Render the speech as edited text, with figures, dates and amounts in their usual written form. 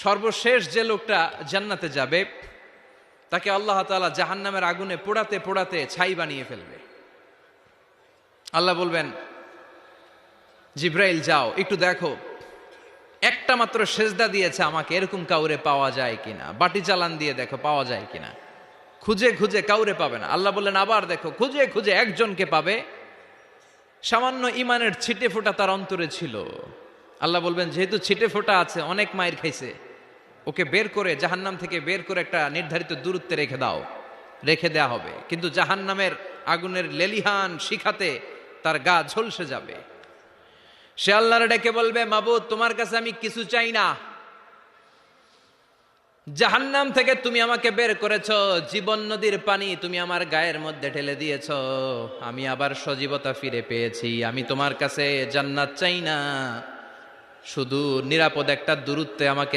সর্বশেষ যে লোকটা জান্নাতে যাবে তাকে আল্লাহ তাআলা জাহান্নামের আগুনে পোড়াতে পোড়াতে ছাই বানিয়ে ফেলবে। আল্লাহ বলবেন, জিব্রাইল যাও একটু দেখো, একটা মাত্র সেজদা দিয়েছে আমাকে, এরকম কাউরে পাওয়া যায় কিনা। বাটি চালান দিয়ে দেখো পাওয়া যায় কিনা। খুঁজে খুঁজে কাউরে পাবে না। আল্লাহ বললেন আবার দেখো, খুঁজে খুঁজে একজনকে পাবে, সামান্য ইমানের ছিটে ফোঁটা তার অন্তরে ছিল। আল্লাহ বলবেন, যেহেতু ছিটে ফোঁটা আছে, অনেক মায়ের খাইছে, ওকে বের করে জাহান্নাম থেকে বের করে একটা নির্ধারিত দূরত্বে রেখে দাও। রেখে দেয়া হবে, কিন্তু জাহান্নামের আগুনের লেলিহান শিখাতে তার গা ঝলসে যাবে। সে আল্লাহর ডেকে বলবে, মাবুদ তোমার কাছে আমি কিছু চাই না, জাহান্নাম থেকে তুমি আমাকে বের করেছো, জীবন নদীর পানি তুমি আমার গায়ের মধ্যে ঢেলে দিয়েছো, আমি আবার সজীবতা ফিরে পেয়েছি। আমি তোমার কাছে জান্নাত চাই না, শুধু নিরাপদ একটা দূরত্বে আমাকে